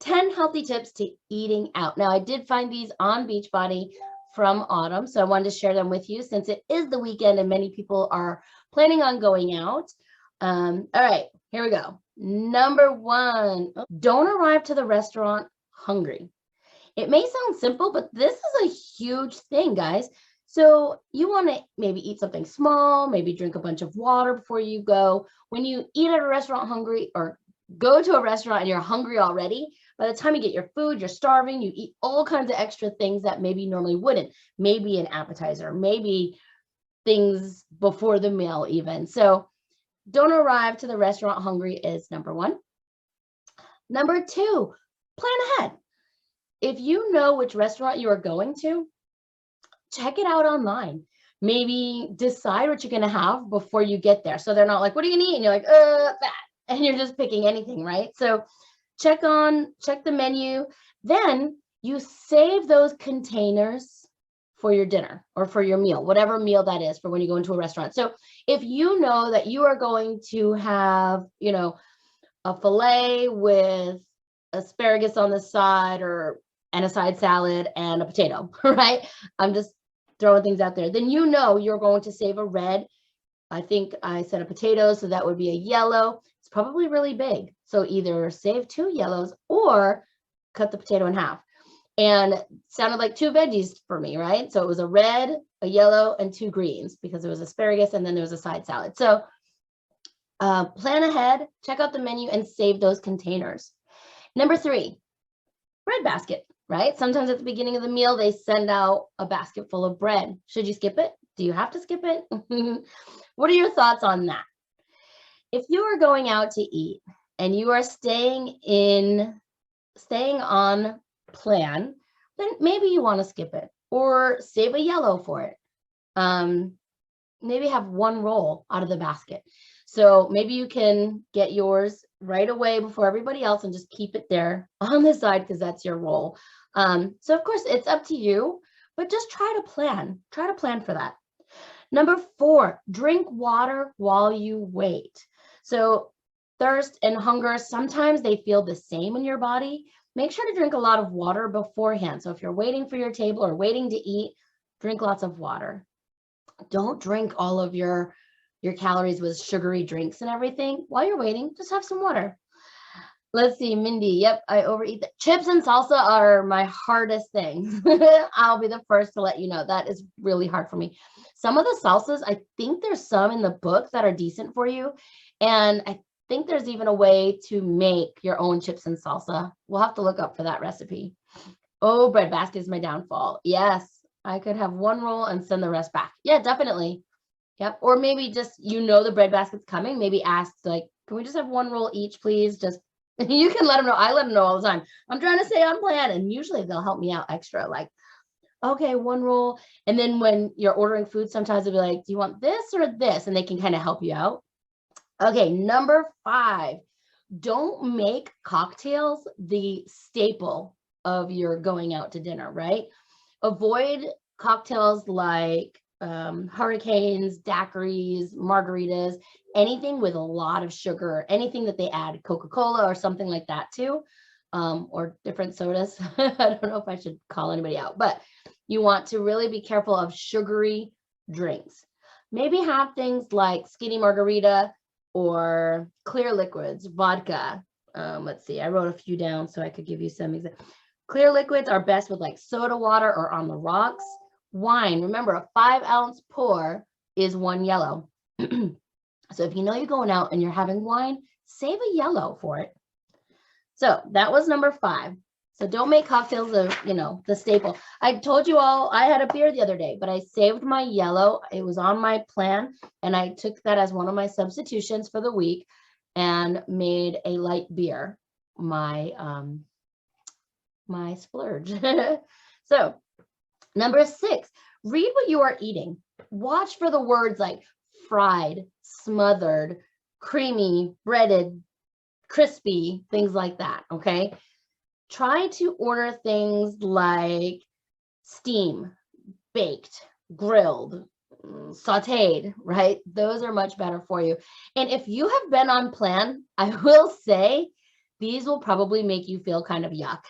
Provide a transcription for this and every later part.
10 healthy tips to eating out. Now, I did find these on Beachbody from Autumn, so I wanted to share them with you since it is the weekend and many people are planning on going out. All right, here we go. Number 1, don't arrive to the restaurant hungry. It may sound simple, but this is a huge thing, guys. So you want to maybe eat something small, maybe drink a bunch of water before you go. When you eat at a restaurant hungry or go to a restaurant and you're hungry already, by the time you get your food, you're starving, you eat all kinds of extra things that maybe normally wouldn't. Maybe an appetizer, maybe things before the meal even. So don't arrive to the restaurant hungry is number 1. Number 2, plan ahead. If you know which restaurant you are going to, check it out online. Maybe decide what you're going to have before you get there. So they're not like, what are you going to eat? And you're like, that. And you're just picking anything, right? So check the menu. Then you save those containers for your dinner or for your meal, whatever meal that is for when you go into a restaurant. So if you know that you are going to have, a filet with asparagus on the side and a side salad and a potato, right? I'm just throwing things out there. Then you're going to save a red. I think I said a potato, so that would be a yellow. It's probably really big. So either save 2 yellows or cut the potato in half. And it sounded like 2 veggies for me, right? So it was a red, a yellow, and 2 greens because there was asparagus and then there was a side salad. So plan ahead, check out the menu, and save those containers. Number 3, bread basket, right? Sometimes at the beginning of the meal, they send out a basket full of bread. Should you skip it? Do you have to skip it? What are your thoughts on that? If you are going out to eat and you are staying on plan, then maybe you want to skip it or save a yellow for it. Maybe have 1 roll out of the basket. So maybe you can get yours right away before everybody else and just keep it there on the side because that's your roll. So of course it's up to you, but just try to plan for that. Number 4, drink water while you wait. So thirst and hunger, sometimes they feel the same in your body. Make sure to drink a lot of water beforehand. So if you're waiting for your table or waiting to eat, drink lots of water. Don't drink all of your calories with sugary drinks and everything. While you're waiting, just have some water. Let's see, Mindy. Yep, I overeat that. Chips and salsa are my hardest thing. I'll be the first to let you know. That is really hard for me. Some of the salsas, I think there's some in the book that are decent for you. And I think there's even a way to make your own chips and salsa. We'll have to look up for that recipe. Oh, bread basket is my downfall. Yes, I could have 1 roll and send the rest back. Yeah, definitely. Yep. Or maybe just, the bread basket's coming. Maybe ask like, can we just have 1 roll each, please? Just, you can let them know. I let them know all the time. I'm trying to stay on plan. And usually they'll help me out extra. Like, okay, 1 roll. And then when you're ordering food, sometimes they'll be like, do you want this or this? And they can kind of help you out. Okay, number 5, don't make cocktails the staple of your going out to dinner, right? Avoid cocktails like hurricanes, daiquiris, margaritas, anything with a lot of sugar, anything that they add Coca-Cola or something like that too, or different sodas. I don't know if I should call anybody out, but you want to really be careful of sugary drinks. Maybe have things like skinny margarita or clear liquids, vodka. Let's see, I wrote a few down so I could give you some examples. Clear liquids are best with like soda water or on the rocks. Wine, remember a 5-ounce pour is 1 yellow. So if you know you're going out and you're having wine, save a yellow for it. So that was number 5. So don't make cocktails of, the staple. I told you all I had a beer the other day, but I saved my yellow. It was on my plan, and I took that as one of my substitutions for the week and made a light beer, my splurge. So number 6, read what you are eating. Watch for the words like fried, smothered, creamy, breaded, crispy, things like that, okay? Try to order things like steam, baked, grilled, sauteed, right? Those are much better for you. And if you have been on plan, I will say these will probably make you feel kind of yuck.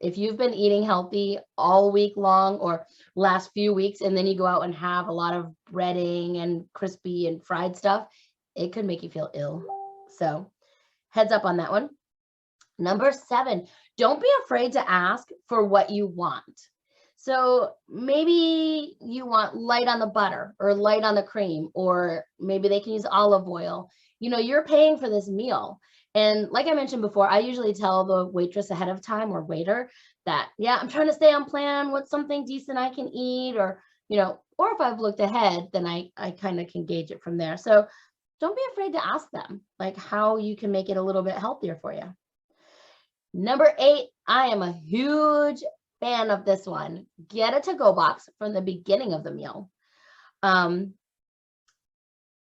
If you've been eating healthy all week long or last few weeks, and then you go out and have a lot of breading and crispy and fried stuff, it could make you feel ill. So heads up on that one. Number 7, don't be afraid to ask for what you want. So maybe you want light on the butter or light on the cream, or maybe they can use olive oil. You're paying for this meal. And like I mentioned before, I usually tell the waitress ahead of time, or waiter, that, yeah, I'm trying to stay on plan. What's something decent I can eat? Or if I've looked ahead, then I kind of can gauge it from there. So don't be afraid to ask them, like, how you can make it a little bit healthier for you. Number 8, I am a huge fan of this one. Get a to-go box from the beginning of the meal.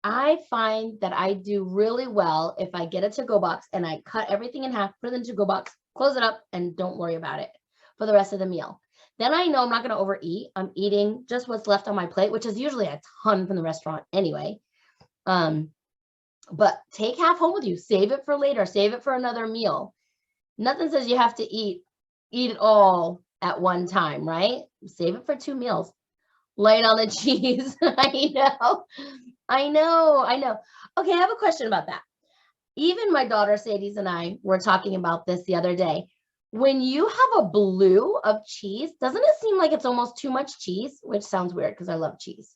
I find that I do really well if I get a to-go box and I cut everything in half, put it in the to-go box, close it up, and don't worry about it for the rest of the meal. Then I know I'm not going to overeat. I'm eating just what's left on my plate, which is usually a ton from the restaurant anyway. But take half home with you. Save it for later. Save it for another meal. Nothing says you have to eat it all at one time, right? Save it for 2 meals. Light on the cheese. I know. Okay, I have a question about that. Even my daughter Sadie's and I were talking about this the other day. When you have a blue of cheese, doesn't it seem like it's almost too much cheese? Which sounds weird because I love cheese.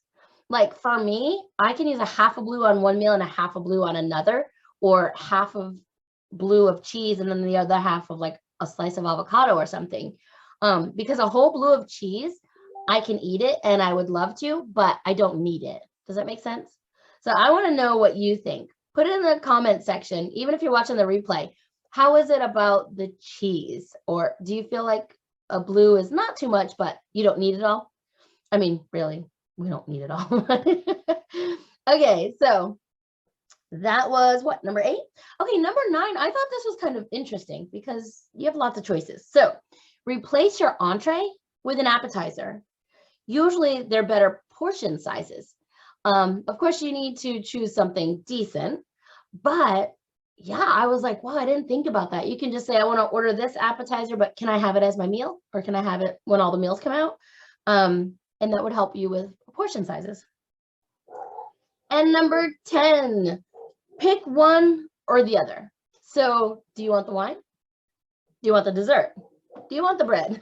Like for me, I can use a half a blue on one meal and a half a blue on another, or half of blue of cheese and then the other half of like a slice of avocado or something. Because a whole blue of cheese, I can eat it and I would love to, but I don't need it. Does that make sense? So I want to know what you think. Put it in the comment section, even if you're watching the replay. How is it about the cheese? Or do you feel like a blue is not too much, but you don't need it all? I mean, really, we don't need it all. Okay, so that was what, number 8? Okay, number 9, I thought this was kind of interesting because you have lots of choices. So replace your entree with an appetizer. Usually they're better portion sizes. Of course, you need to choose something decent, but yeah, I was like, wow, I didn't think about that. You can just say, I want to order this appetizer, but can I have it as my meal? Or can I have it when all the meals come out? And that would help you with portion sizes. And number 10, pick one or the other. So do you want the wine? Do you want the dessert? Do you want the bread?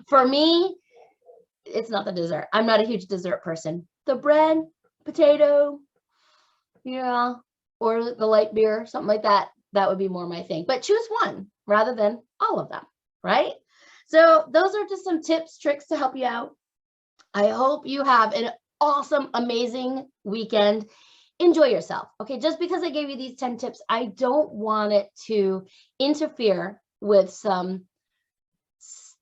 For me, it's not the dessert. I'm not a huge dessert person. The bread, potato, yeah, or the light beer, something like that. That would be more my thing. But choose one rather than all of them, right? So those are just some tips, tricks to help you out. I hope you have an awesome, amazing weekend. Enjoy yourself. Okay, just because I gave you these 10 tips, I don't want it to interfere with some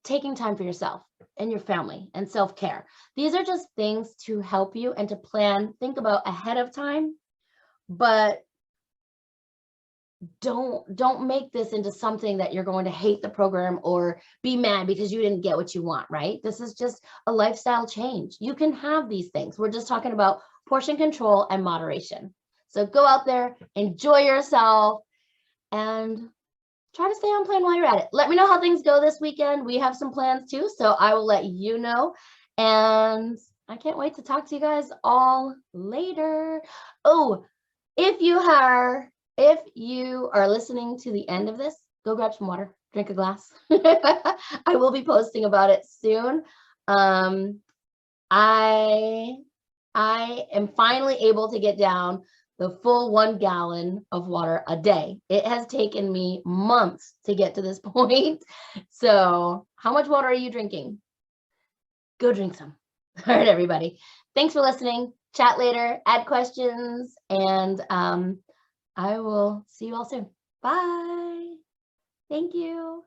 taking time for yourself and your family and self-care. These are just things to help you and to plan, think about ahead of time, but don't make this into something that you're going to hate the program or be mad because you didn't get what you want, right? This is just a lifestyle change. You can have these things. We're just talking about portion control and moderation. So go out there, enjoy yourself, and try to stay on plan while you're at it. Let me know how things go this weekend. We have some plans too, so I will let you know. And I can't wait to talk to you guys all later. Oh, if you are listening to the end of this, go grab some water, drink a glass. I will be posting about it soon. I am finally able to get down the full 1 gallon of water a day. It has taken me months to get to this point. So how much water are you drinking? Go drink some. All right, everybody. Thanks for listening. Chat later, add questions, and I will see you all soon. Bye. Thank you.